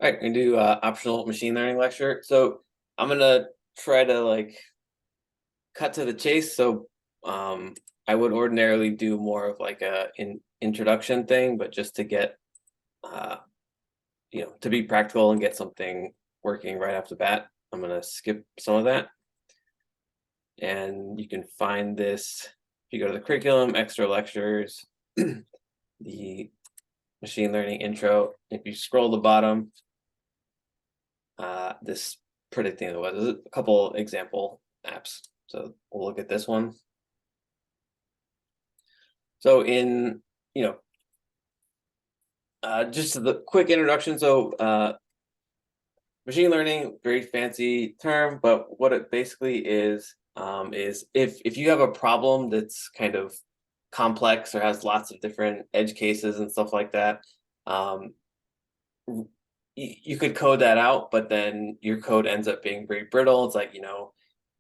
All right, we're gonna do optional machine learning lecture. So I'm gonna try to cut to the chase. So I would ordinarily do more of like a introduction thing, but just to get uh, to be practical and get something working right off the bat, I'm gonna skip some of that. And you can find this if you go to the curriculum, extra lectures, the machine learning intro. If you scroll to the bottom, this predicting the weather. There's a couple example apps. So we'll look at this one. So in, just the quick introduction. So machine learning, very fancy term, but what it basically is if you have a problem that's kind of complex or has lots of different edge cases and stuff like that, you could code that out, but then your code ends up being very brittle. It's like,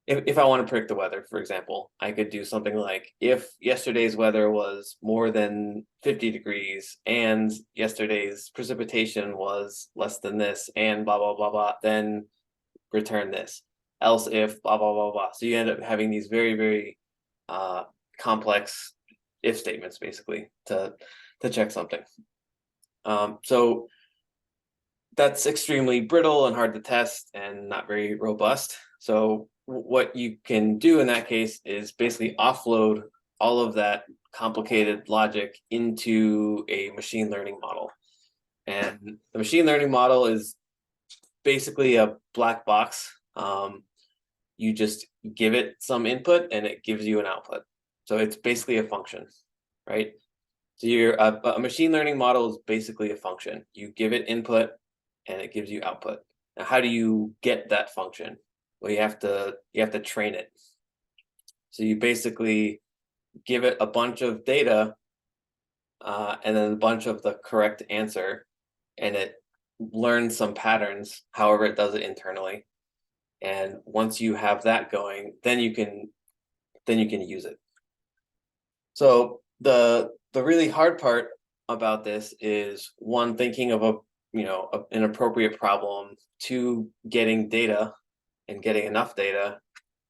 if I want to predict the weather, for example, I could do something like if yesterday's weather was more than 50 degrees and yesterday's precipitation was less than this and blah, blah, blah, blah, then return this. Else if blah, blah, blah, blah. So you end up having these very, very complex if statements basically to check something. So that's extremely brittle and hard to test and not very robust. So what you can do in that case is basically offload all of that complicated logic into a machine learning model. And the machine learning model is basically a black box. You just give it some input and it gives you an output. So it's basically a function, right? So a machine learning model is basically a function. You give it input and it gives you output. Now, how do you get that function? Well, you have to train it. So you basically give it a bunch of data and then a bunch of the correct answer, and it learns some patterns, however it does it internally. And once you have that going, then you can use it. So the really hard part about this is one, thinking of an appropriate problem, two, getting data and getting enough data,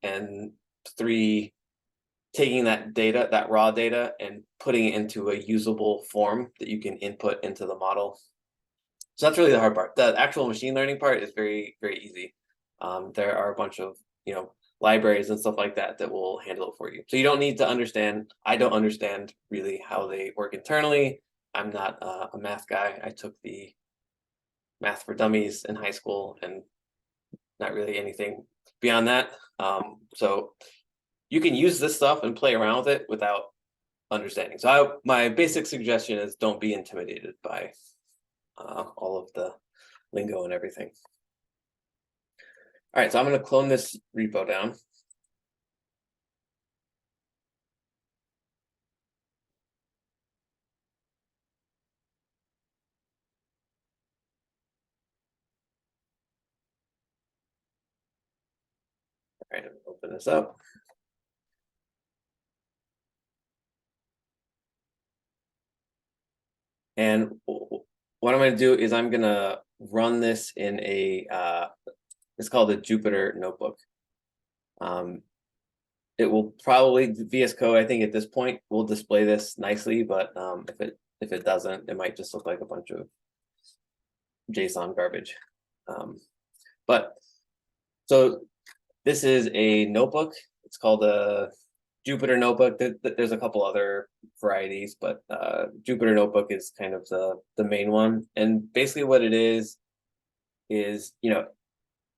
and three, taking that data, that raw data, and putting it into a usable form that you can input into the model. So that's really the hard part. The actual machine learning part is very, very easy. There are a bunch of libraries and stuff like that that will handle it for you. So you don't need to understand. I don't understand really how they work internally. I'm not a math guy. I took the math for dummies in high school and not really anything beyond that. So you can use this stuff and play around with it without understanding. So my basic suggestion is don't be intimidated by all of the lingo and everything. All right, so I'm going to clone this repo down. All right, open this up. And what I'm going to do is I'm going to run this in it's called a Jupyter notebook. It will probably, VS Code, I think at this point, will display this nicely, but if it doesn't, it might just look like a bunch of JSON garbage. But so this is a notebook. It's called a Jupyter notebook. There's a couple other varieties, but Jupyter notebook is kind of the main one. And basically what it is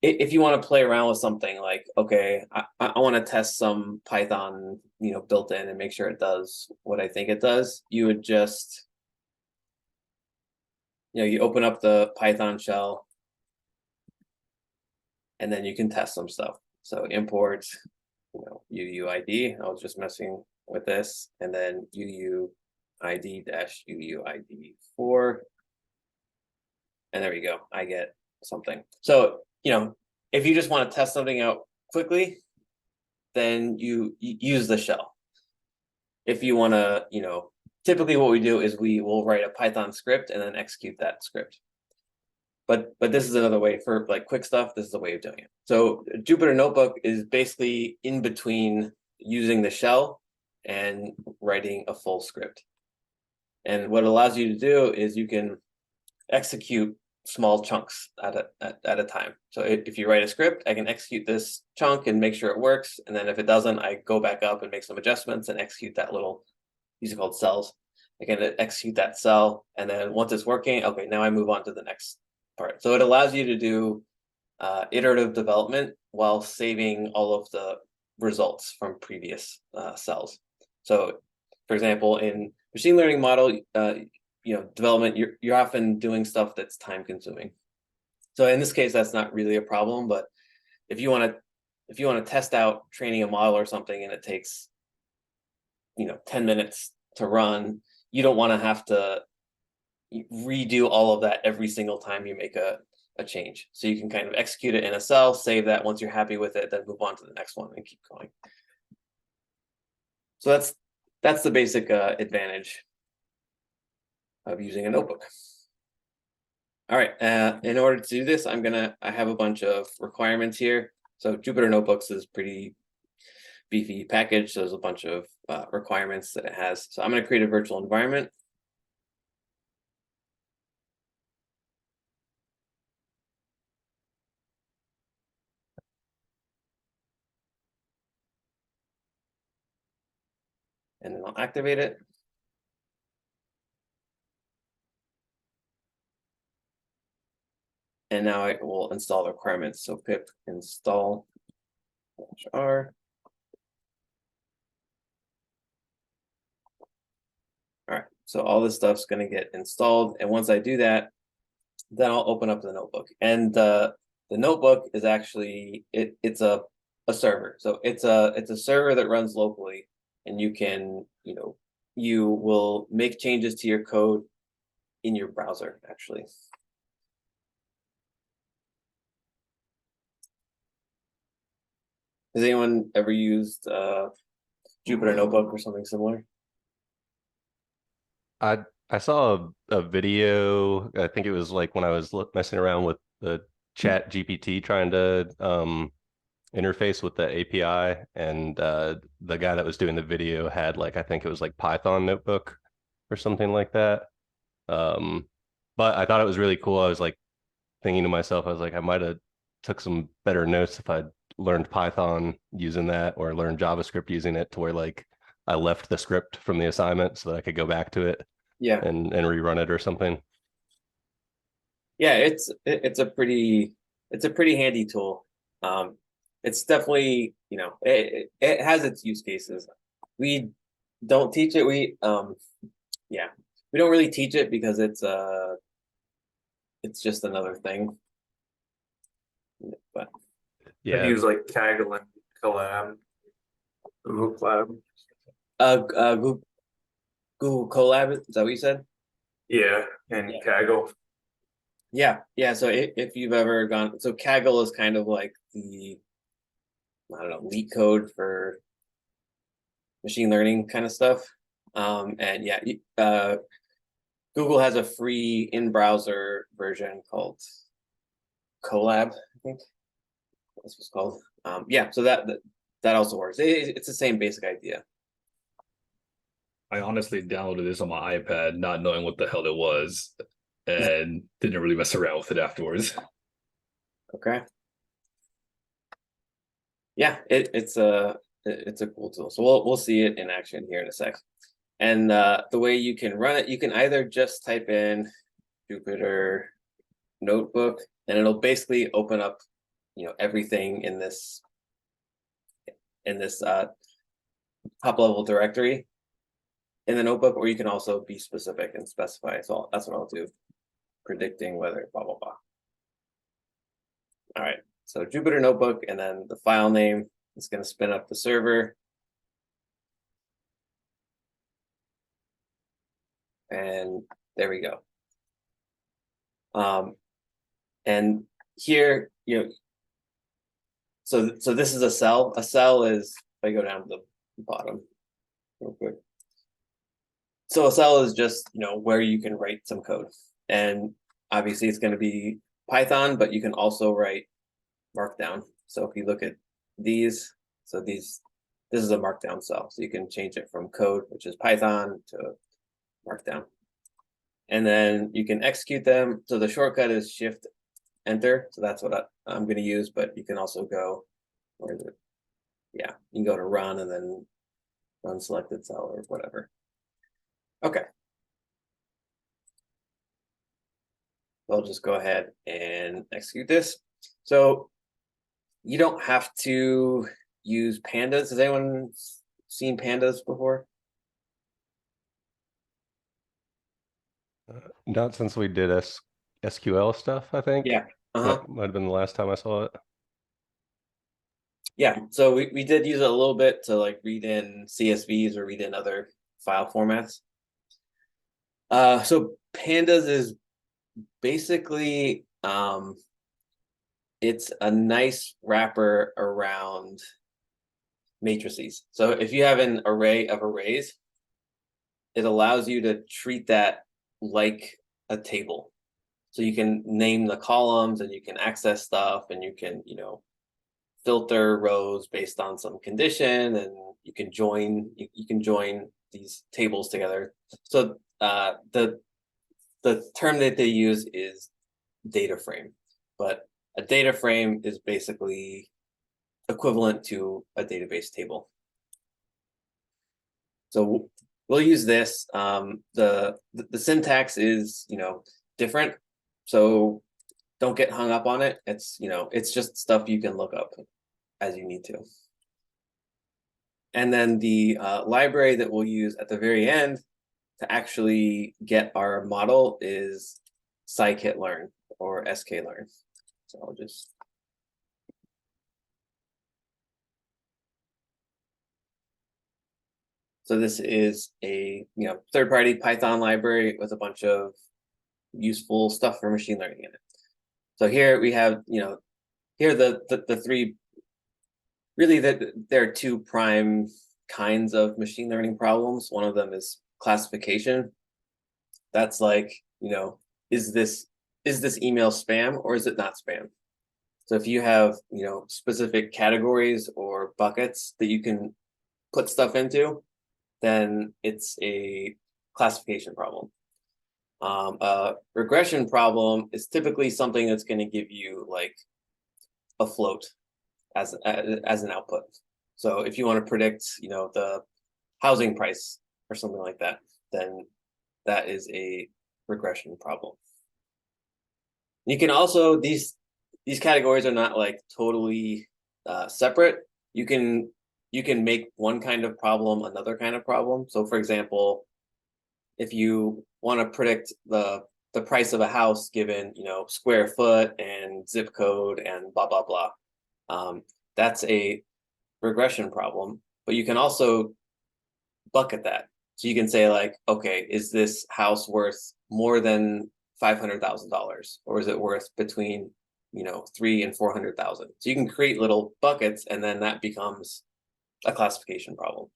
if you want to play around with something like, okay, I want to test some Python, built in and make sure it does what I think it does, you would just, you open up the Python shell and then you can test some stuff. So import, UUID. I was just messing with this, and then UUID-UUID4. And there we go. I get something. So, if you just want to test something out quickly, then you use the shell. If you want to, typically what we do is we will write a Python script and then execute that script. but this is another way for like quick stuff. This is a way of doing it. So Jupyter Notebook is basically in between using the shell and writing a full script. And what it allows you to do is you can execute small chunks at a time. So if you write a script, I can execute this chunk and make sure it works. And then if it doesn't, I go back up and make some adjustments and execute that little, these are called cells. I can execute that cell. And then once it's working, okay, now I move on to the next part. So it allows you to do iterative development while saving all of the results from previous cells. So for example, in machine learning model, development, you're often doing stuff that's time consuming. So in this case, that's not really a problem. But if you want to test out training a model or something, and it takes 10 minutes to run, you don't want to have to redo all of that every single time you make a change. So you can kind of execute it in a cell, save that. Once you're happy with it, then move on to the next one and keep going. So that's the basic advantage of using a notebook. All right, in order to do this, I have a bunch of requirements here. So Jupyter Notebooks is pretty beefy package. So there's a bunch of requirements that it has. So I'm going to create a virtual environment. And then I'll activate it. And now I will install the requirements. So pip install -r. All right, so all this stuff's going to get installed. And once I do that, then I'll open up the notebook. And the notebook is actually, it's a server. So it's a server that runs locally, and you can, you will make changes to your code in your browser, actually. Has anyone ever used Jupyter Notebook or something similar? I saw a video. I think it was like when I was messing around with the Chat GPT trying to interface with the API, and the guy that was doing the video had like I think it was like Python notebook or something like that. Um, but I thought it was really cool. I was like thinking to myself, I was like, I might have took some better notes if I'd learned Python using that or learned JavaScript using it to where like I left the script from the assignment so that I could go back to it Yeah. and rerun it or something. Yeah, it's a pretty handy tool. It's definitely, it has its use cases. We don't teach it. We don't really teach it because it's just another thing. But I've Yeah. used like Kaggle and Collab, Google Collab. Google Colab, is that what you said? Yeah, and Yeah. Kaggle. Yeah. So if you've ever gone, so Kaggle is kind of like the, I don't know, leak code for machine learning kind of stuff. And yeah, Google has a free in-browser version called Colab, I think that's what's called. Yeah, so that also works. It's the same basic idea. I honestly downloaded this on my iPad, not knowing what the hell it was, and didn't really mess around with it afterwards. Okay. Yeah, it's a cool tool. So we'll see it in action here in a sec. And the way you can run it, you can either just type in Jupyter Notebook, and it'll basically open up, everything in this top level directory in the notebook, or you can also be specific and specify. So that's what I'll do. Predicting whether blah blah blah. All right. So Jupyter Notebook, and then the file name is going to spin up the server. And there we go. And here, so this is a cell. A cell is, if I go down to the bottom real quick. So a cell is just, where you can write some code. And obviously it's going to be Python, but you can also write Markdown. So if you look at these, so this is a Markdown cell. So you can change it from code, which is Python, to Markdown. And then you can execute them. So the shortcut is Shift Enter. So that's what I'm going to use, but you can also go, where is it? Yeah, you can go to run and then run selected cell or whatever. Okay. I'll just go ahead and execute this. So you don't have to use pandas. Has anyone seen pandas before? Not since we did SQL stuff, I think. Yeah. Might have been the last time I saw it. Yeah. So we did use it a little bit to like read in CSVs or read in other file formats. So pandas is basically it's a nice wrapper around matrices. So if you have an array of arrays, it allows you to treat that like a table. So you can name the columns and you can access stuff and you can, filter rows based on some condition, and you can join these tables together. So the term that they use is data frame, but a data frame is basically equivalent to a database table. So we'll use this. The syntax is different, so don't get hung up on it. It's just stuff you can look up as you need to. And then the library that we'll use at the very end to actually get our model is scikit-learn or sklearn. So I'll just. So this is a third-party Python library with a bunch of useful stuff for machine learning in it. So here we have, here the three, really there are two prime kinds of machine learning problems. One of them is classification. That's like, is this email spam or is it not spam? So if you have, specific categories or buckets that you can put stuff into, then it's a classification problem. A regression problem is typically something that's going to give you like a float as an output. So if you want to predict, the housing price or something like that, then that is a regression problem. You can also, these categories are not like totally separate. You can make one kind of problem another kind of problem. So for example, if you want to predict the price of a house given square foot and zip code and blah blah blah, that's a regression problem. But you can also bucket that. So you can say like, okay, is this house worth more than $500,000, or is it worth between $300,000 and $400,000? So you can create little buckets, and then that becomes a classification problem.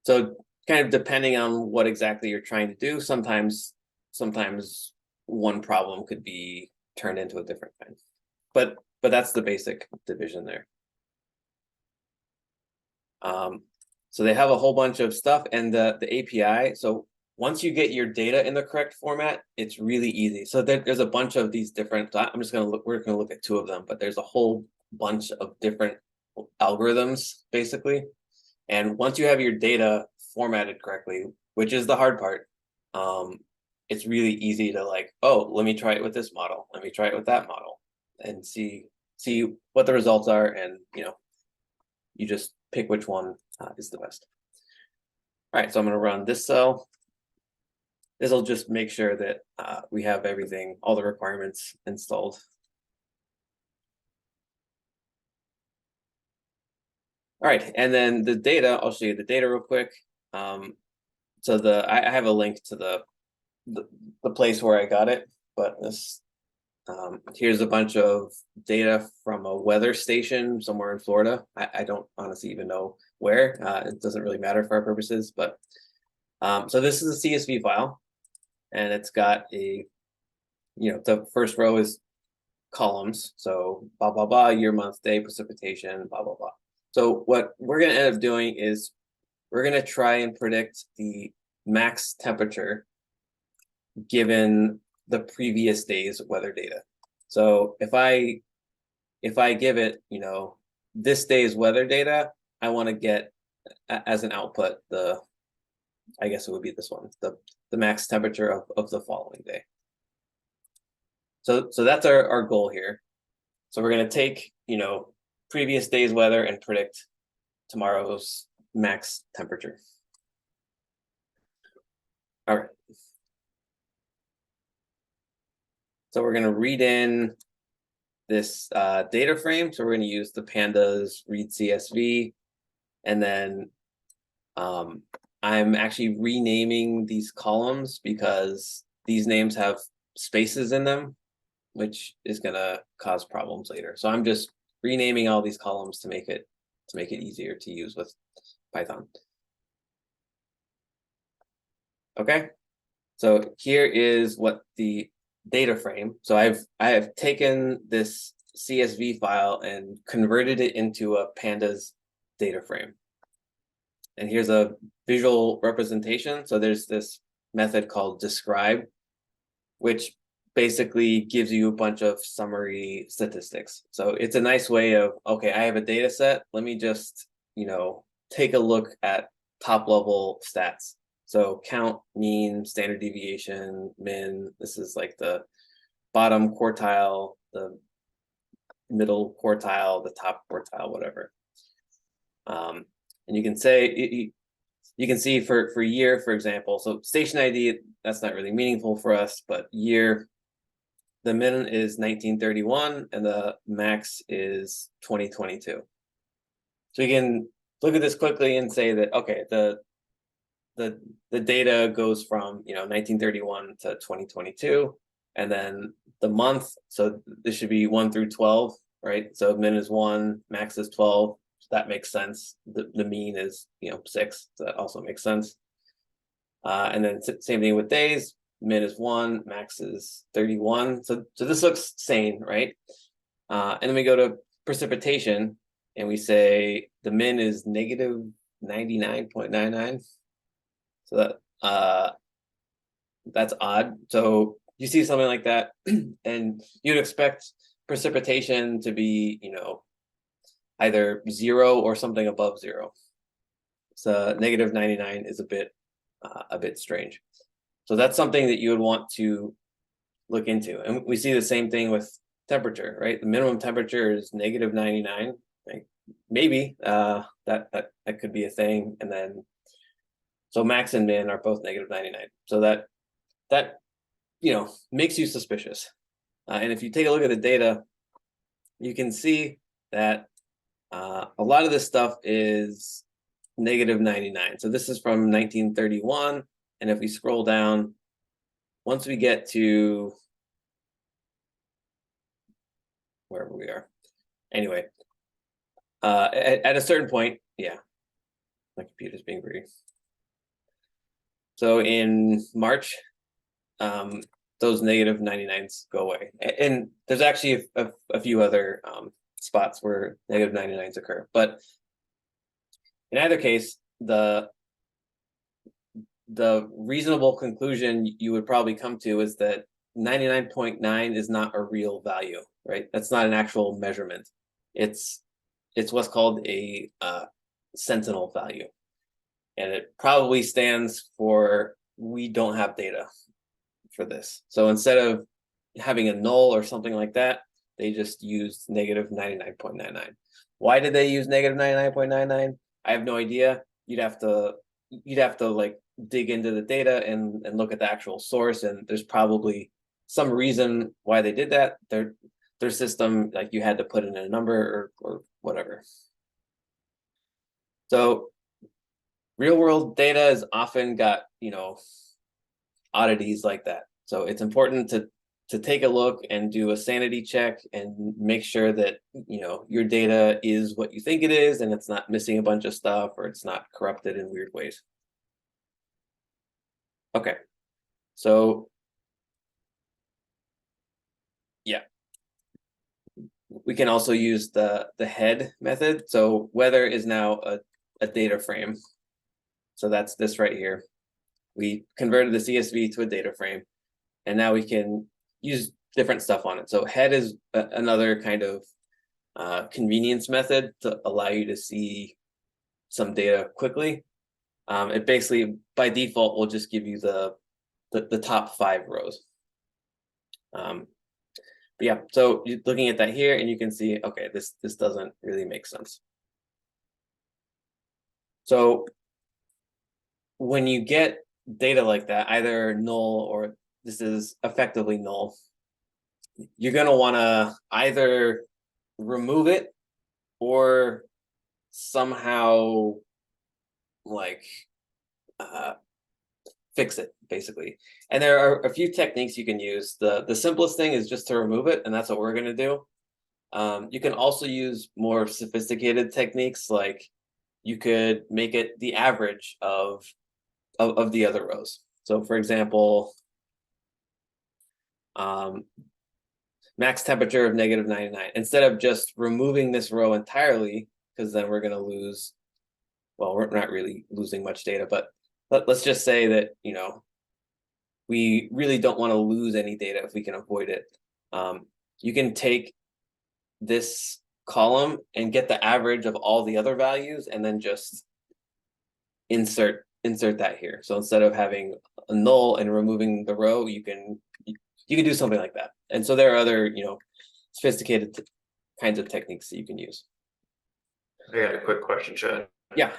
So kind of depending on what exactly you're trying to do, sometimes one problem could be turned into a different kind. But that's the basic division there. So they have a whole bunch of stuff, and the API. So once you get your data in the correct format, it's really easy. So there's a bunch of these different. We're gonna look at two of them, but there's a whole bunch of different algorithms basically. And once you have your data formatted correctly, which is the hard part, it's really easy to like, oh, let me try it with this model. Let me try it with that model, and see what the results are, and you just pick which one is the best. All right, so I'm going to run this cell. This will just make sure that we have everything, all the requirements installed. All right, and then the data, I'll show you the data real quick. So I have a link to the place where I got it, but this here's a bunch of data from a weather station somewhere in Florida. I don't honestly even know where. It doesn't really matter for our purposes, but so this is a CSV file, and it's got a, the first row is columns. So blah, blah, blah, year, month, day, precipitation, blah, blah, blah. So what we're going to end up doing is we're going to try and predict the max temperature given the previous day's weather data. So if I give it, you know, this day's weather data, I want to get as an output I guess it would be this one, the max temperature of the following day. So that's our goal here. So we're going to take, you know, previous day's weather and predict tomorrow's max temperature. All right. So we're going to read in this data frame. So we're going to use the pandas read CSV. And then I'm actually renaming these columns because these names have spaces in them, which is going to cause problems later. So I'm just renaming all these columns to make it easier to use with Python. Okay, so here is what the data frame. So I have taken this CSV file and converted it into a pandas data frame. And here's a visual representation. So there's this method called describe, which basically gives you a bunch of summary statistics. So it's a nice way of, okay, I have a data set. Let me just, you know, take a look at top level stats. So count, mean, standard deviation, min. This is like the bottom quartile, the middle quartile, the top quartile, whatever. And you can say, you can see for year, for example, so station ID, that's not really meaningful for us, but year, the min is 1931 and the max is 2022. So you can look at this quickly and say that, okay, the data goes from, you know, 1931 to 2022, and then the month, so this should be 1 through 12, right? So min is 1, max is 12. So that makes sense. The mean is, you know, 6. So that also makes sense. And then same thing with days. Min is 1, max is 31. So this looks sane, right? And then we go to precipitation, and we say the min is negative 99.99. So that's odd. So you see something like that, and you'd expect precipitation to be, you know, either 0 or something above 0. So negative 99 is a bit strange. So that's something that you would want to look into. And we see the same thing with temperature, right? The minimum temperature is negative 99. Like maybe that could be a thing. And then so max and min are both negative 99. So that you know, makes you suspicious. And if you take a look at the data, you can see that a lot of this stuff is negative 99. So this is from 1931. And if we scroll down, once we get to wherever we are, anyway, at a certain point, yeah, my computer's being greedy. So in March, those negative 99s go away. And there's actually a few other spots where negative 99s occur. But in either case, the reasonable conclusion you would probably come to is that 99.9 is not a real value, right? That's not an actual measurement. It's what's called a sentinel value. And it probably stands for we don't have data for this. So instead of having a null or something like that, they just used negative 99.99. Why did they use negative 99.99? I have no idea. You'd have to like dig into the data and look at the actual source, and there's probably some reason why they did that. Their system, like you had to put in a number or whatever. So real world data has often got, you know, oddities like that. So it's important to take a look and do a sanity check and make sure that, you know, your data is what you think it is and it's not missing a bunch of stuff or it's not corrupted in weird ways. Okay, so yeah, we can also use the head method. So weather is now a data frame. So that's this right here. We converted the CSV to a data frame, and now we can use different stuff on it. So head is another kind of convenience method to allow you to see some data quickly. It basically, by default, will just give you the top 5 rows. But yeah, so you're looking at that here, and you can see, okay, this doesn't really make sense. So when you get data like that, either null or this is effectively null, you're going to want to either remove it or somehow like fix it, basically. And there are a few techniques you can use. The simplest thing is just to remove it, and that's what we're going to do. You can also use more sophisticated techniques, like you could make it the average of the other rows. So for example, max temperature of -99. Instead of just removing this row entirely, because then we're going to lose, well, we're not really losing much data, but let's just say that, you know, we really don't want to lose any data if we can avoid it. You can take this column and get the average of all the other values and then just insert that here. So instead of having a null and removing the row, you can do something like that. And so there are other, you know, sophisticated kinds of techniques that you can use. I got a quick question, Chad. Yeah.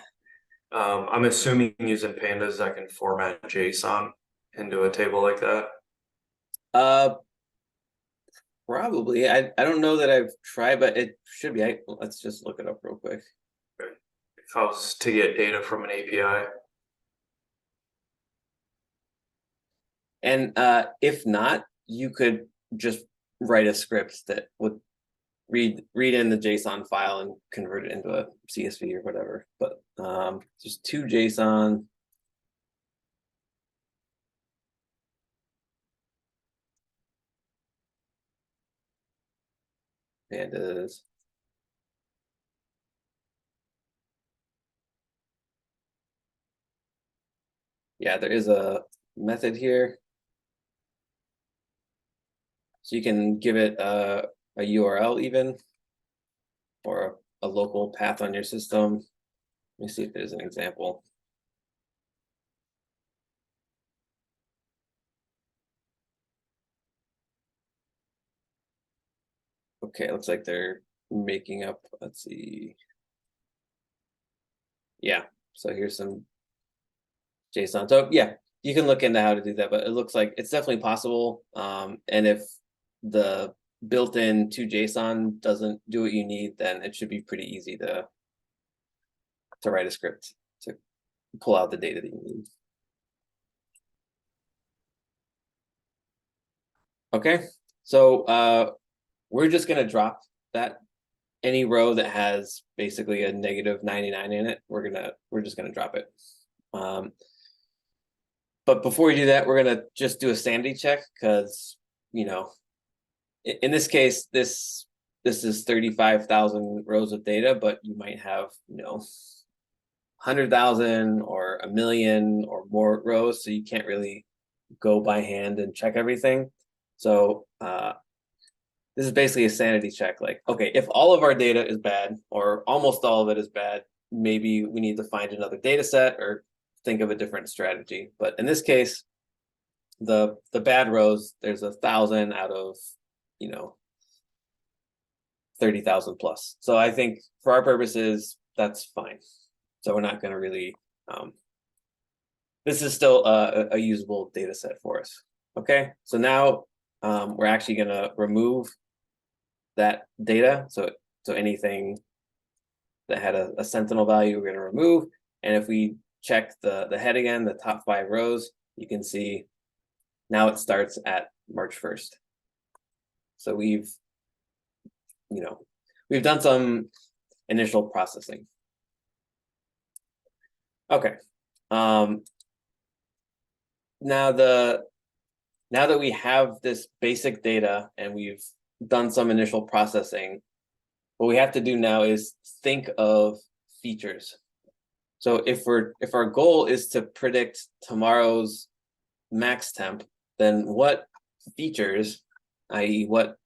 I'm assuming using pandas that can format JSON into a table like that. Probably. I don't know that I've tried, but it should be. Let's just look it up real quick. If I was to get data from an API. And if not, you could just write a script that would read in the JSON file and convert it into a CSV or whatever. But just 2 JSON. Pandas. Yeah, there is a method here. So you can give it a URL even, or a local path on your system. Let me see if there's an example. Okay, looks like they're making up, let's see. Yeah, so here's some JSON. So yeah, you can look into how to do that, but it looks like it's definitely possible. And if the built-in 2 JSON doesn't do what you need, then it should be pretty easy to write a script to pull out the data that you need. Okay, so we're just gonna drop that. Any row that has basically a -99 in it, we're just gonna drop it. But before we do that, we're gonna just do a sanity check, because, you know, in this case, this is 35,000 rows of data, but you might have, you know, 100,000 or 1,000,000 or more rows, so you can't really go by hand and check everything. So this is basically a sanity check. Like, okay, if all of our data is bad, or almost all of it is bad, maybe we need to find another data set or think of a different strategy. But in this case, the bad rows, there's 1,000 out of, you know, 30,000 plus. So I think for our purposes, that's fine. So we're not going to really, this is still a usable data set for us. Okay, so now we're actually going to remove that data. So anything that had a sentinel value, we're going to remove. And if we check the head again, the top 5 rows, you can see now it starts at March 1st. So we've done some initial processing. Okay. Now that we have this basic data and we've done some initial processing, what we have to do now is think of features. So if our goal is to predict tomorrow's max temp, then what features, i.e. what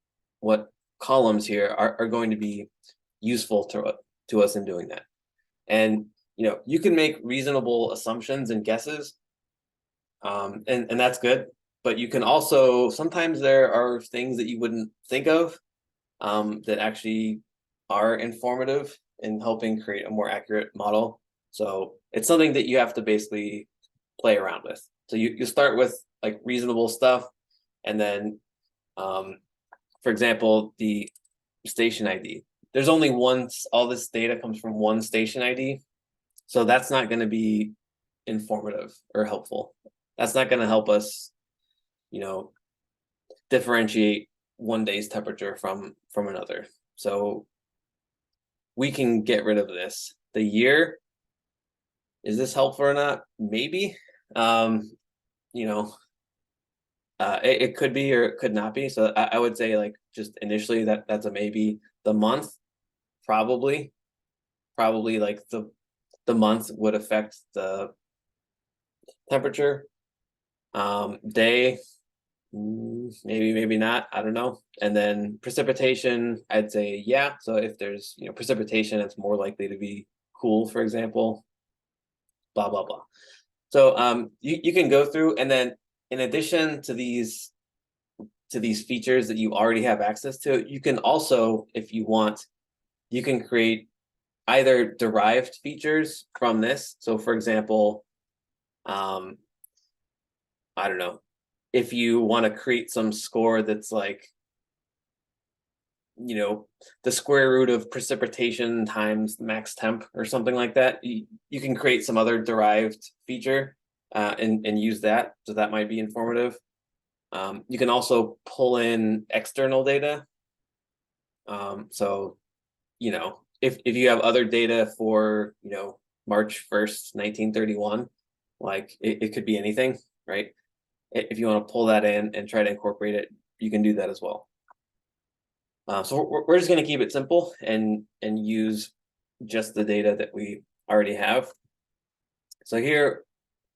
columns here are going to be useful to us in doing that? And you can make reasonable assumptions and guesses, and that's good. But you can also, sometimes there are things that you wouldn't think of that actually are informative in helping create a more accurate model. So it's something that you have to basically play around with. So you start with like reasonable stuff, and then, for example, the station ID. There's only one. All this data comes from one station ID, so that's not going to be informative or helpful. That's not going to help us, differentiate one day's temperature from another. So we can get rid of this. The year, is this helpful or not? Maybe. It could be or it could not be. So I would say, like, just initially that's a maybe. The month, probably like the month would affect the temperature. Day, maybe not, I don't know. And then precipitation, I'd say yeah. So if there's precipitation, it's more likely to be cool, for example, blah blah blah. So you can go through, and then in addition to these features that you already have access to, you can also, if you want, you can create either derived features from this. So for example, I don't know, if you want to create some score that's like, the square root of precipitation times max temp or something like that, you can create some other derived feature and use that. So that might be informative. You can also pull in external data. So, if you have other data for, March 1st, 1931, like it could be anything, right? If you want to pull that in and try to incorporate it, you can do that as well. So we're just going to keep it simple and use just the data that we already have. So here,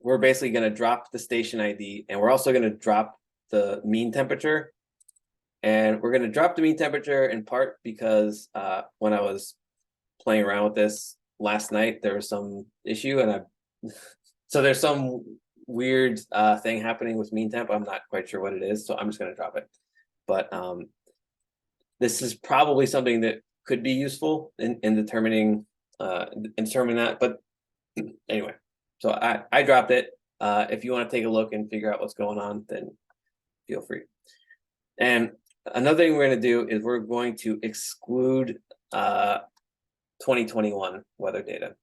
we're basically going to drop the station ID, and we're also going to drop the mean temperature. And we're going to drop the mean temperature in part because when I was playing around with this last night, there was some issue, and so there's some weird thing happening with mean temp. I'm not quite sure what it is, so I'm just going to drop it. But this is probably something that could be useful in determining that. But anyway, so I dropped it. If you want to take a look and figure out what's going on, then feel free. And another thing we're going to do is we're going to exclude 2021 weather data.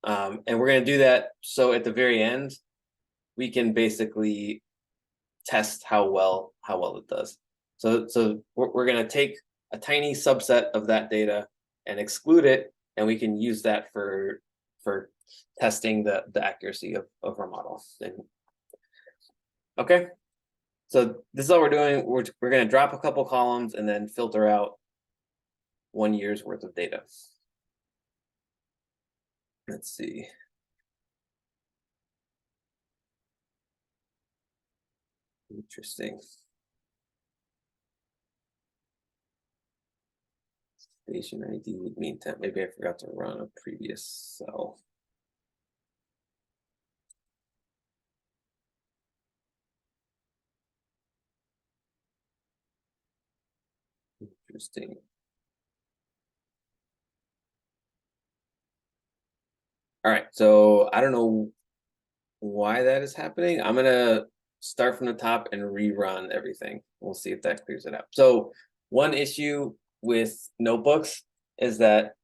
And we're going to do that so at the very end, we can basically test how well it does. So we're going to take a tiny subset of that data and exclude it, and we can use that for testing the accuracy of our model. And, okay, so this is all we're doing. We're going to drop a couple columns and then filter out 1 year's worth of data. Let's see. Interesting. Station ID mean temp. Maybe I forgot to run a previous cell. Interesting. All right, so I don't know why that is happening. I'm gonna start from the top and rerun everything. We'll see if that clears it up. So one issue with notebooks is that,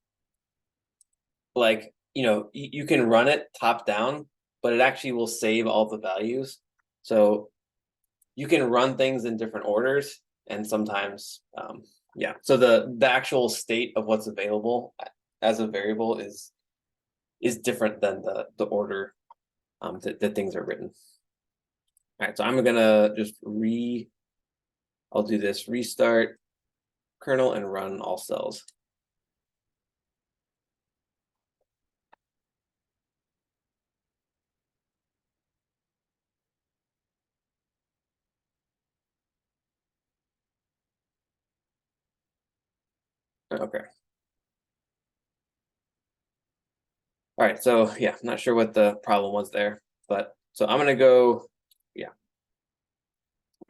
like, you can run it top down, but it actually will save all the values. So you can run things in different orders, and sometimes, yeah. So the actual state of what's available as a variable is different than the order that things are written. All right, so I'm gonna just I'll do this restart kernel and run all cells. Okay. All right, so yeah, I'm not sure what the problem was there, but so I'm gonna go, yeah.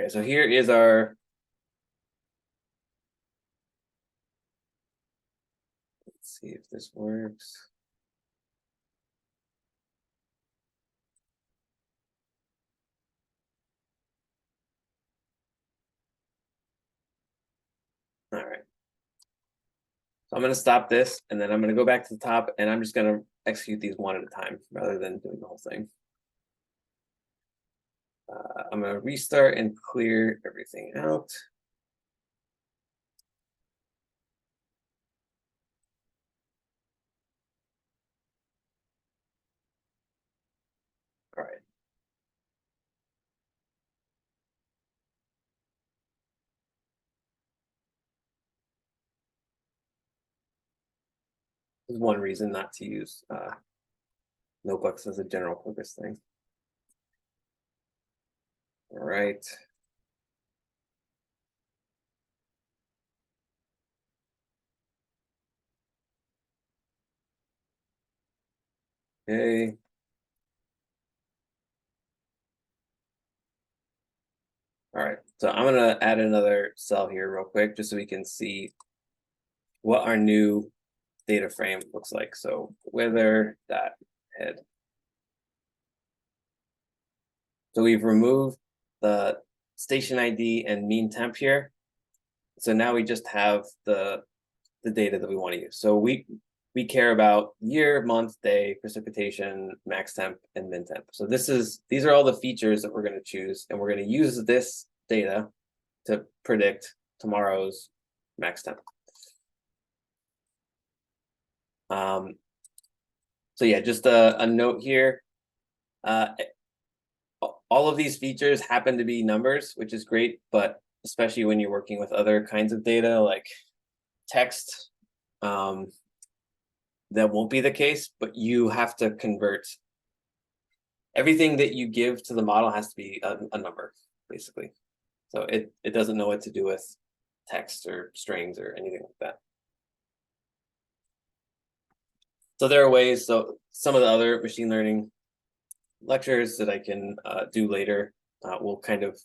Okay, so here is our, let's see if this works. All right. So I'm going to stop this, and then I'm going to go back to the top, and I'm just going to execute these one at a time rather than doing the whole thing. I'm going to restart and clear everything out. All right. There's one reason not to use notebooks as a general purpose thing. All right. Okay. All right. So I'm going to add another cell here real quick just so we can see what our new data frame looks like. So weather dot head. So we've removed the station ID and mean temp here. So now we just have the data that we want to use. So we care about year, month, day, precipitation, max temp, and min temp. So these are all the features that we're going to choose, and we're going to use this data to predict tomorrow's max temp. So yeah, just a note here. All of these features happen to be numbers, which is great, but especially when you're working with other kinds of data like text, that won't be the case, but you have to convert. Everything that you give to the model has to be a number, basically. So it doesn't know what to do with text or strings or anything like that. So there are ways, so some of the other machine learning lectures that I can do later will kind of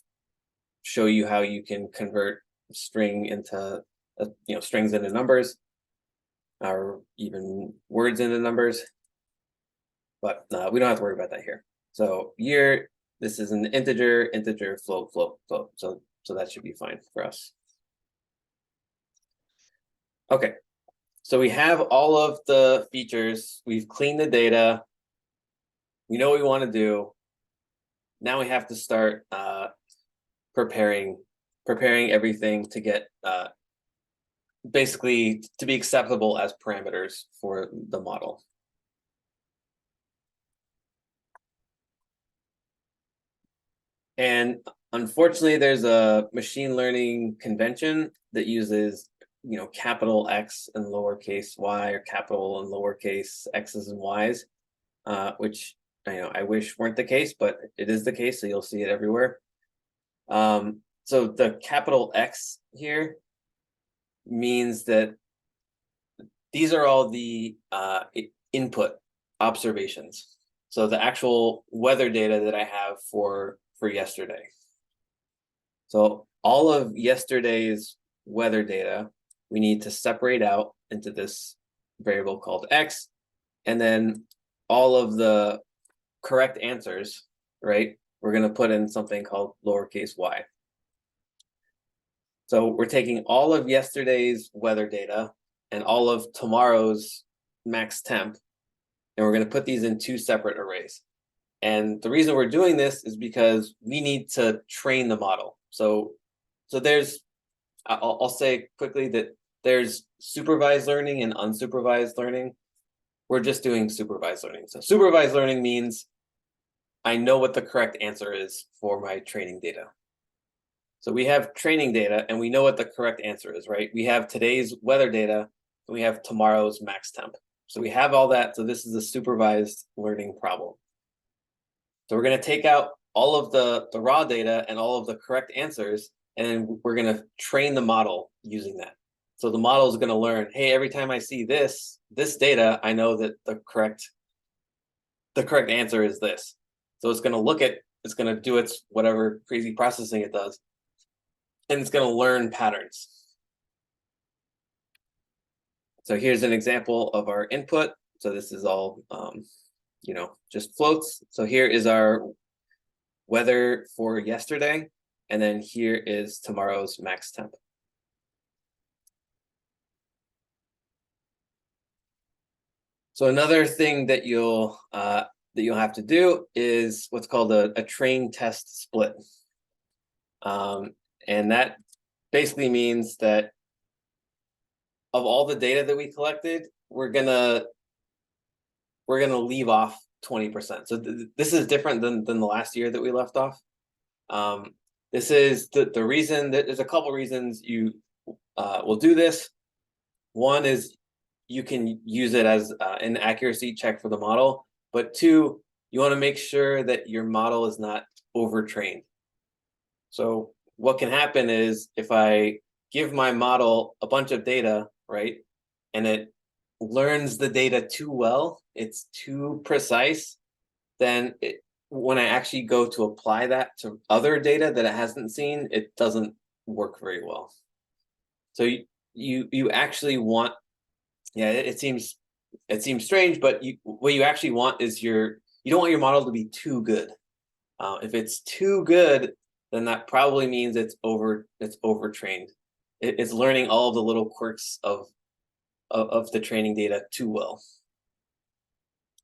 show you how you can convert string into, strings into numbers, or even words into numbers. But we don't have to worry about that here. So year, this is an integer, float, float, float. So that should be fine for us. Okay, so we have all of the features. We've cleaned the data. We know what we want to do. Now we have to start preparing everything to get basically to be acceptable as parameters for the model. And unfortunately, there's a machine learning convention that uses, capital X and lowercase y, or capital and lowercase x's and y's, which I wish weren't the case, but it is the case, so you'll see it everywhere. So the capital X here means that these are all the input observations. So the actual weather data that I have for yesterday. So all of yesterday's weather data, we need to separate out into this variable called X, and then all of the correct answers, right, we're going to put in something called lowercase y. So we're taking all of yesterday's weather data and all of tomorrow's max temp, and we're going to put these in two separate arrays. And the reason we're doing this is because we need to train the model. So there's, I'll say quickly that there's supervised learning and unsupervised learning. We're just doing supervised learning. So supervised learning means I know what the correct answer is for my training data. So we have training data and we know what the correct answer is, right? We have today's weather data and we have tomorrow's max temp. So we have all that. So this is a supervised learning problem. So we're going to take out all of the raw data and all of the correct answers, and then we're going to train the model using that. So the model is going to learn, hey, every time I see this data, I know that the correct answer is this. So it's going to look at, it's going to do its whatever crazy processing it does, and it's going to learn patterns. So here's an example of our input. So this is all, just floats. So here is our weather for yesterday, and then here is tomorrow's max temp. So another thing that you'll have to do is what's called a train test split, and that basically means that of all the data that we collected, we're gonna leave off 20%. So this is different than the last year that we left off. This is the reason that there's a couple reasons you will do this. One is you can use it as an accuracy check for the model, but two, you want to make sure that your model is not overtrained. So what can happen is if I give my model a bunch of data, right, and it learns the data too well, it's too precise, then when I actually go to apply that to other data that it hasn't seen, it doesn't work very well. So you actually want, yeah, it seems strange, but what you actually want is you don't want your model to be too good. If it's too good, then that probably means it's overtrained. It's learning all the little quirks of the training data too well.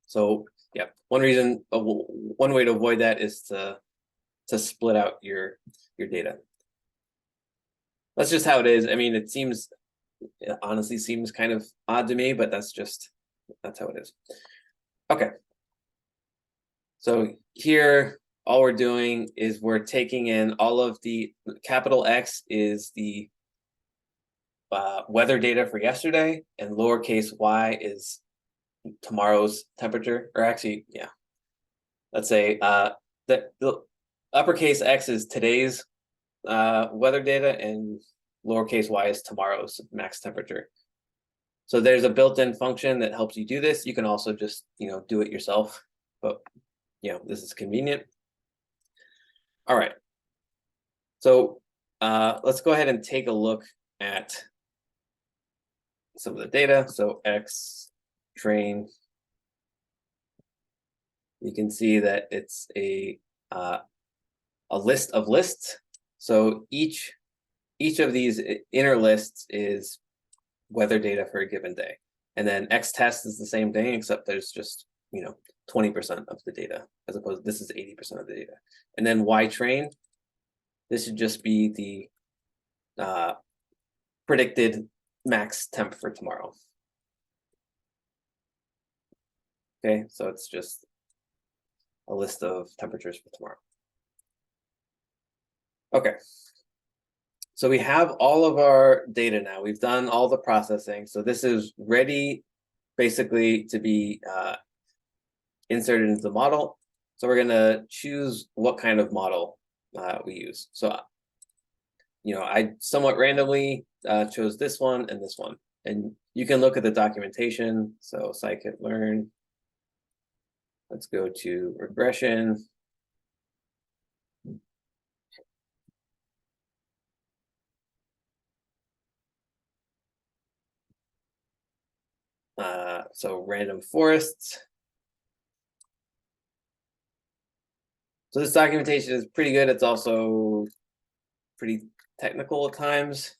So yeah, one way to avoid that is to split out your data. That's just how it is. I mean, it honestly seems kind of odd to me, but that's how it is. Okay. So here, all we're doing is we're taking in all of the capital X is the weather data for yesterday, and lowercase y is tomorrow's temperature, or actually, yeah. Let's say the uppercase X is today's weather data, and lowercase y is tomorrow's max temperature. So there's a built-in function that helps you do this. You can also just do it yourself, but this is convenient. All right. So let's go ahead and take a look at some of the data. So X train. You can see that it's a list of lists. So each of these inner lists is weather data for a given day, and then X test is the same thing, except there's just 20% of the data, as opposed to this is 80% of the data. And then Y train, this should just be the predicted max temp for tomorrow. Okay, so it's just a list of temperatures for tomorrow. Okay, so we have all of our data now. We've done all the processing. So this is ready basically to be inserted into the model. So we're gonna choose what kind of model we use. So, I somewhat randomly chose this one and this one. And you can look at the documentation. So scikit-learn. Let's go to regression. So random forests. So this documentation is pretty good. It's also pretty technical at times.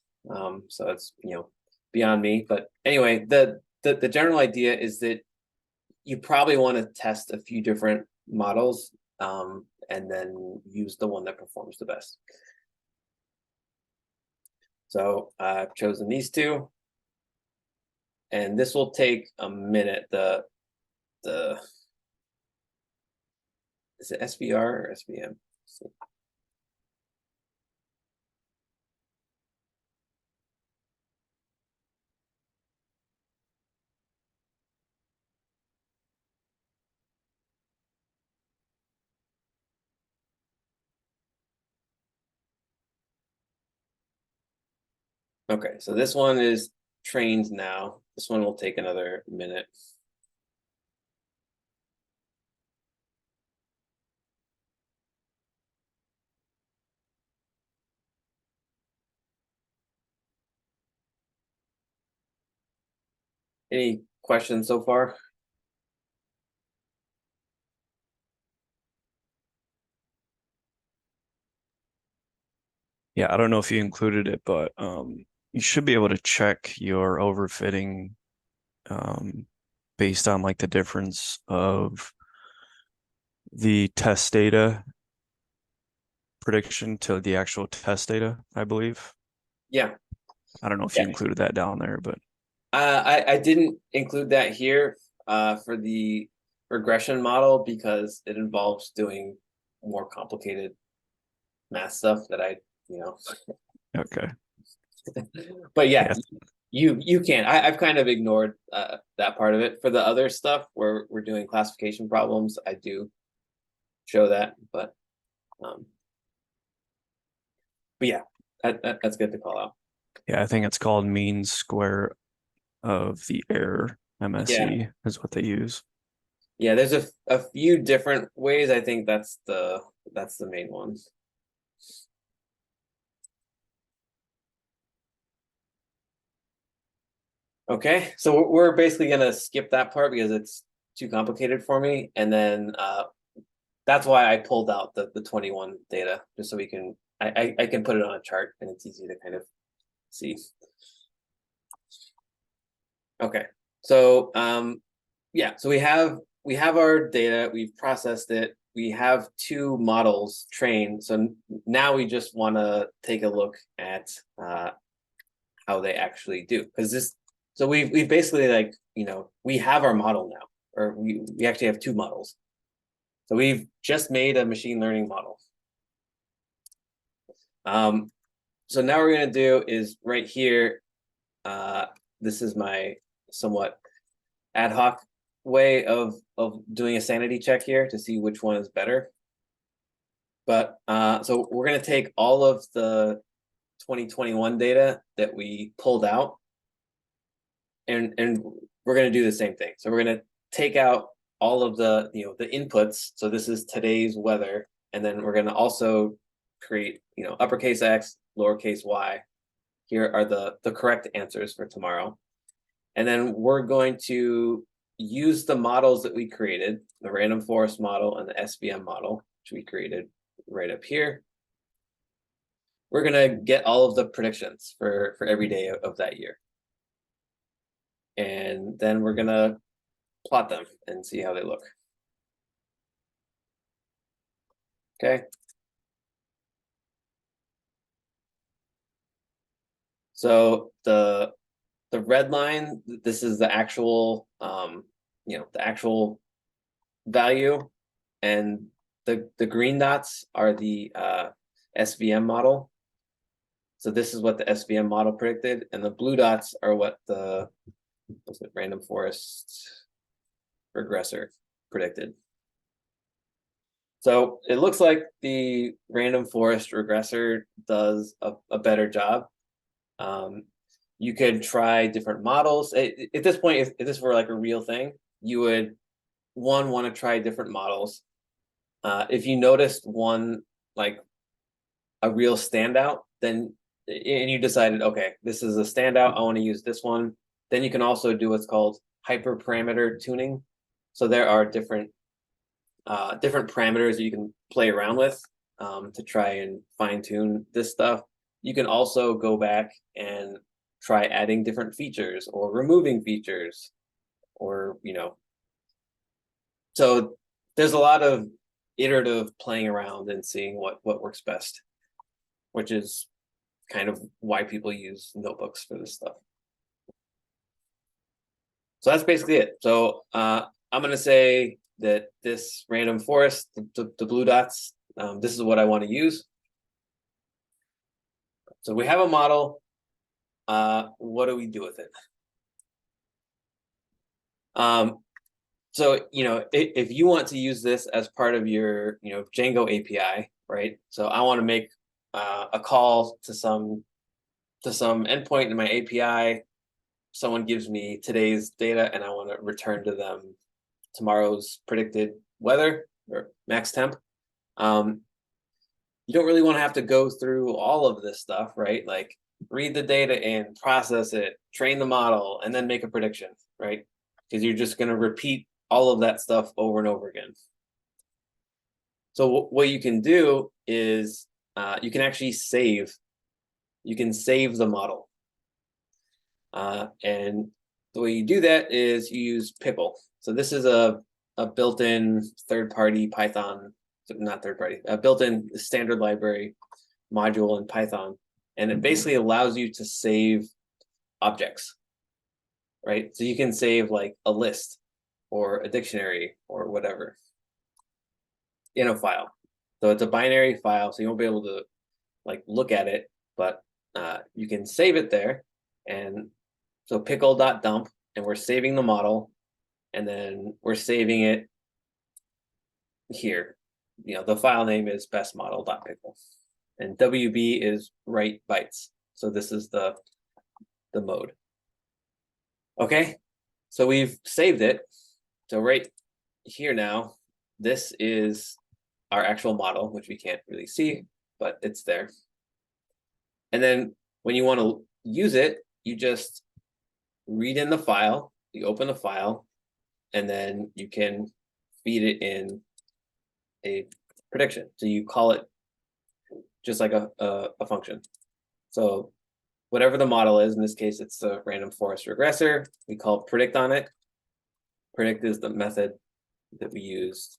So it's beyond me. But anyway, the general idea is that you probably want to test a few different models and then use the one that performs the best. So I've chosen these two. And this will take a minute. Is it SVR or SVM? Okay, so this one is trained now. This one will take another minute. Any questions so far? Yeah, I don't know if you included it, but you should be able to check your overfitting based on like the difference of the test data prediction to the actual test data, I believe. Yeah. I don't know if Yeah. you included that down there, but I didn't include that here for the regression model because it involves doing more complicated math stuff that okay. But yeah, Yes. you can. I've kind of ignored that part of it. For the other stuff where we're doing classification problems, I do show that, but yeah, that's good to call out. Yeah, I think it's called mean square of the error, MSE is what they use. Yeah, there's a few different ways. I think that's the main one. Okay, so we're basically gonna skip that part because it's too complicated for me, and then that's why I pulled out the 21 data just so we can I can put it on a chart and it's easy to kind of see. Okay, so yeah, so we have our data, we've processed it, we have two models trained, so now we just want to take a look at how they actually do, because this, so we've basically, like, we have our model now, or we actually have two models. So we've just made a machine learning model. So now what we're going to do is right here, this is my somewhat ad hoc way of doing a sanity check here to see which one is better. But so we're going to take all of the 2021 data that we pulled out, and we're going to do the same thing. So we're going to take out all of the the inputs. So this is today's weather, and then we're going to also create uppercase X, lowercase y. Here are the correct answers for tomorrow, and then we're going to use the models that we created, the random forest model and the SVM model, which we created right up here. We're going to get all of the predictions for every day of that year, and then we're going to plot them and see how they look. Okay. So the red line, this is the actual the actual value, and the green dots are the SVM model. So this is what the SVM model predicted, and the blue dots are what the random forest regressor predicted. So it looks like the random forest regressor does a better job. You could try different models. At this point, if this were like a real thing, you would want to try different models. If you noticed one, like a real standout, then and you decided, okay, this is a standout, I want to use this one, then you can also do what's called hyperparameter tuning. So there are different parameters that you can play around with to try and fine tune this stuff. You can also go back and try adding different features or removing features, or so there's a lot of iterative playing around and seeing what works best, which is kind of why people use notebooks for this stuff. So that's basically it. So I'm going to say that this random forest, the blue dots, this is what I want to use. So we have a model. What do we do with it? So if you want to use this as part of your Django API, right? So I want to make a call to some to some endpoint in my API. Someone gives me today's data and I want to return to them tomorrow's predicted weather or max temp. You don't really want to have to go through all of this stuff, right? Like read the data in, process it, train the model, and then make a prediction, right? Because you're just going to repeat all of that stuff over and over again. So what you can do is you can actually save. You can save the model. And the way you do that is you use Pickle. So this is a built-in third-party Python, not third-party, a built-in standard library module in Python. And it basically allows you to save objects, right? So you can save like a list or a dictionary or whatever in a file. So it's a binary file, so you won't be able to like look at it, but you can save it there. And so pickle.dump, and we're saving the model, and then we're saving it here. You know, the file name is bestmodel.pickle, and WB is write bytes. So this is the mode. Okay, so we've saved it. So right here now, this is our actual model, which we can't really see, but it's there. And then when you want to use it, you just read in the file, you open the file, and then you can feed it in a prediction. So you call it just like a function. So whatever the model is, in this case, it's a random forest regressor. We call predict on it. Predict is the method that we used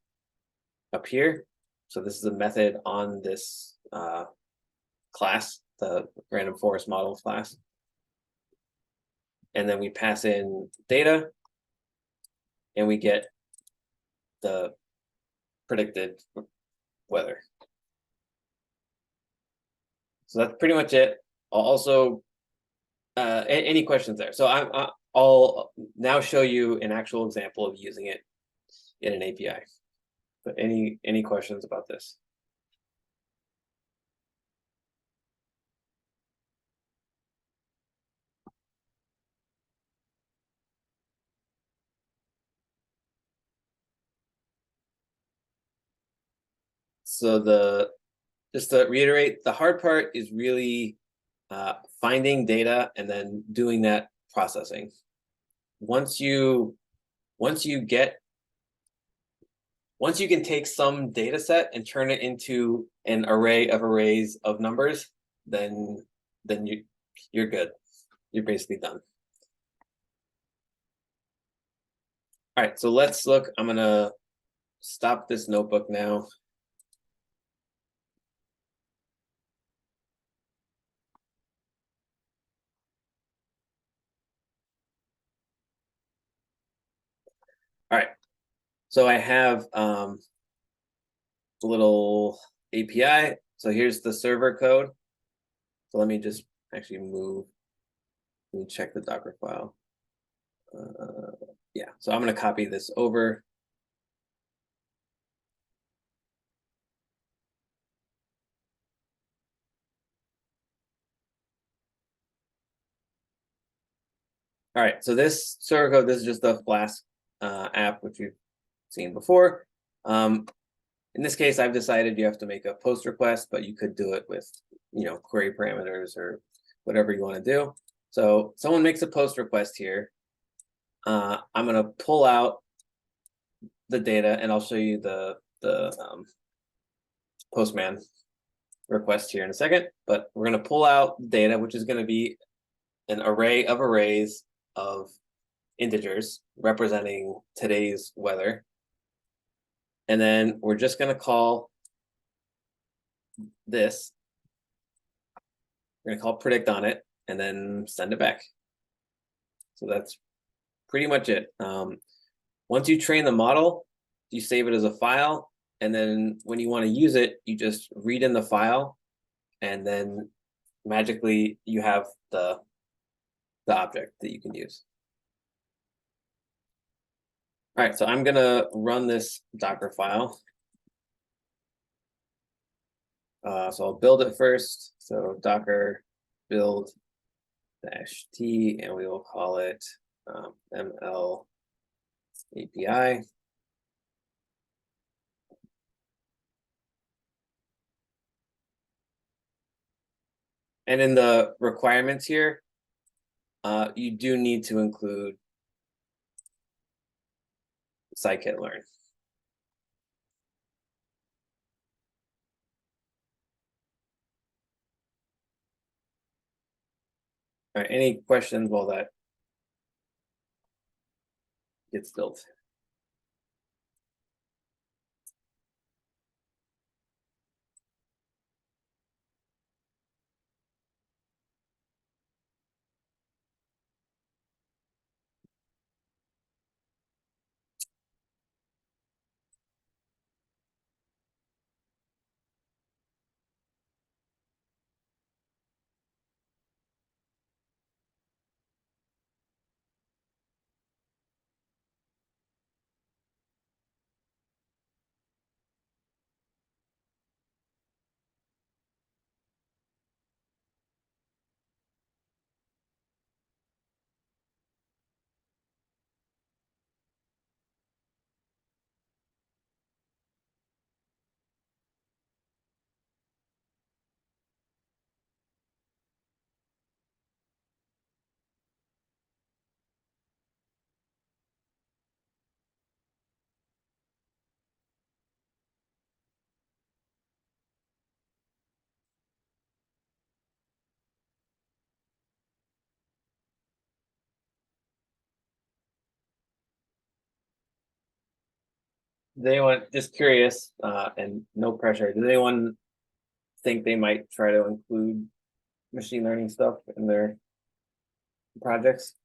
up here. So this is a method on this class, the random forest model class. And then we pass in data, and we get the predicted weather. So that's pretty much it. I'll also, any questions there? So I'll now show you an actual example of using it in an API. But any questions about this? So just to reiterate, the hard part is really finding data and then doing that processing. Once you can take some data set and turn it into an array of arrays of numbers, then you're good. You're basically done. All right, so let's look. I'm gonna stop this notebook now. All right, so I have a little API. So here's the server code. So let me just actually move. Let me check the Docker file. Yeah, so I'm going to copy this over. All right, so this server code, this is just the Flask app, which we've seen before. In this case, I've decided you have to make a post request, but you could do it with, query parameters or whatever you want to do. So someone makes a post request here. I'm going to pull out the data, and I'll show you the Postman request here in a second. But we're going to pull out data, which is going to be an array of arrays of integers representing today's weather. And then we're just going to call this. We're going to call predict on it and then send it back. So that's pretty much it. Once you train the model, you save it as a file. And then when you want to use it, you just read in the file. And then magically you have the object that you can use. All right, so I'm going to run this Docker file. So I'll build it first. So Docker build -t, and we will call it ML API. And in the requirements here, you do need to include scikit-learn. All right, any questions while that gets built? Does anyone, just curious, and no pressure, does anyone think they might try to include machine learning stuff in their projects?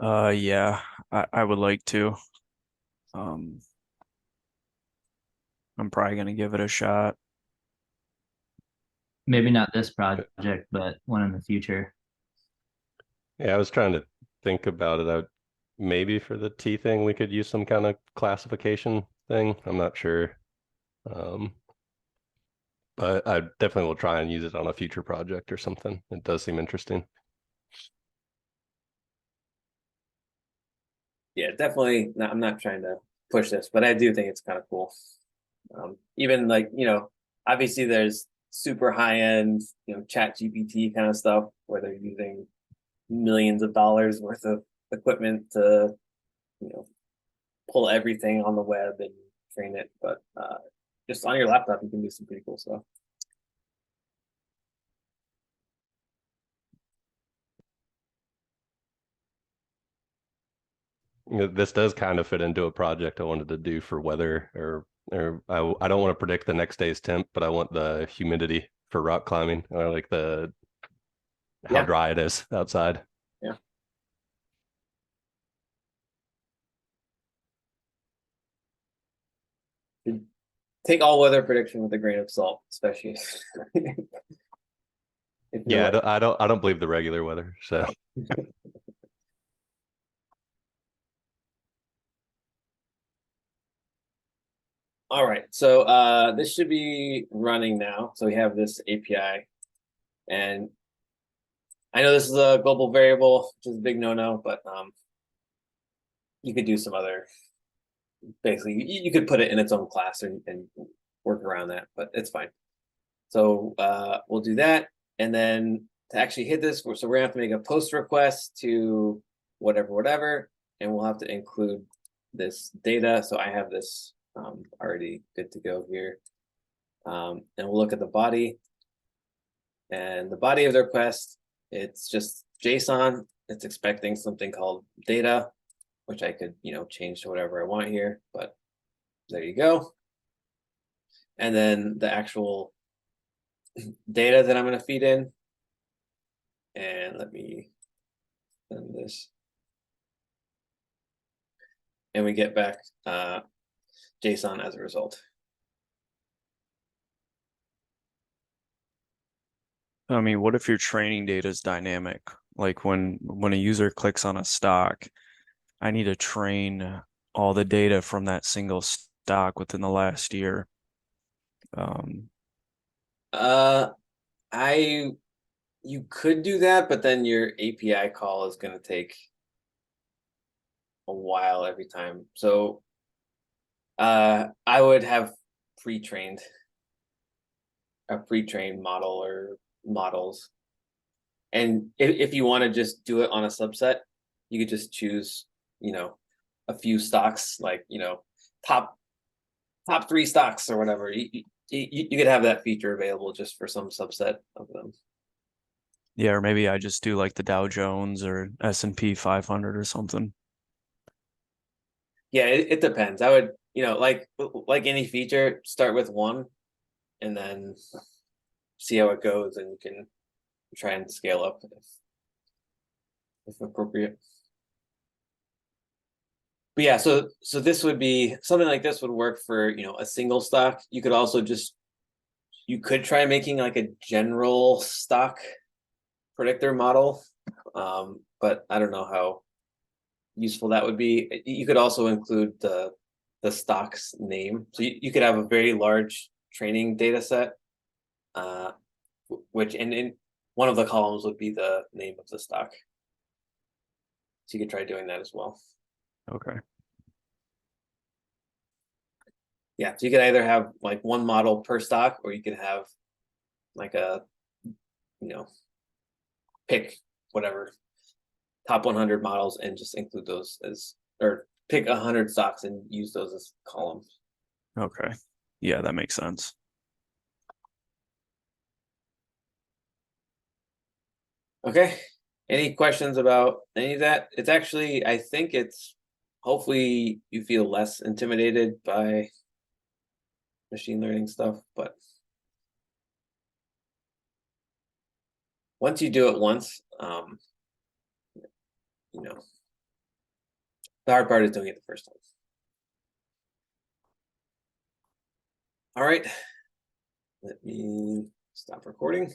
Yeah, I would like to. I'm probably gonna give it a shot. Maybe not this project, but one in the future. Yeah, I was trying to think about it. Maybe for the T thing, we could use some kind of classification thing. I'm not sure. But I definitely will try and use it on a future project or something. It does seem interesting. Yeah, definitely. Not, I'm not trying to push this, but I do think it's kind of cool. Even like, obviously there's super high end, chat GPT kind of stuff where they're using millions of dollars worth of equipment to, pull everything on the web and train it. But just on your laptop, you can do some pretty cool stuff. This does kind of fit into a project I wanted to do for weather, or I don't want to predict the next day's temp, but I want the humidity for rock climbing, or like how Yeah. dry it is outside. Yeah. Take all weather prediction with a grain of salt, especially if Yeah, I don't believe the regular weather. So all right, so this should be running now. So we have this API, and I know this is a global variable, which is a big no-no, but you could do some other. Basically, you could put it in its own class and work around that, but it's fine. So we'll do that, and then to actually hit this, so we're gonna have to make a post request to whatever, and we'll have to include this data. So I have this already good to go here, and we'll look at the body, and the body of the request, it's just JSON. It's expecting something called data, which I could change to whatever I want here, but there you go. And then the actual data that I'm going to feed in, and let me send this, and we get back JSON as a result. I mean, what if your training data is dynamic? Like when a user clicks on a stock, I need to train all the data from that single stock within the last year. I You could do that, but then your API call is going to take a while every time. So I would have pre-trained a pre-trained model or models. And if you want to just do it on a subset, you could just choose, a few stocks, like, top 3 stocks or whatever. You could have that feature available just for some subset of them. Yeah, or maybe I just do like the Dow Jones or S&P 500 or something. Yeah, it depends. I would, like any feature, start with one and then see how it goes, and you can try and scale up if appropriate. But yeah, so this would be something like this would work for, a single stock. You could also you could try making like a general stock predictor model, but I don't know how useful that would be. You could also include the stock's name, so you could have a very large training data set, which in one of the columns would be the name of the stock. So you could try doing that as well. Okay. Yeah, so you could either have like one model per stock, or you could have like a, pick whatever top 100 models and just include those as, or pick 100 stocks and use those as columns. Okay. Yeah, that makes sense. Okay. Any questions about any of that? It's actually, I think it's, hopefully you feel less intimidated by machine learning stuff, but once you do it once, the hard part is doing it the first time. All right. Let me stop recording.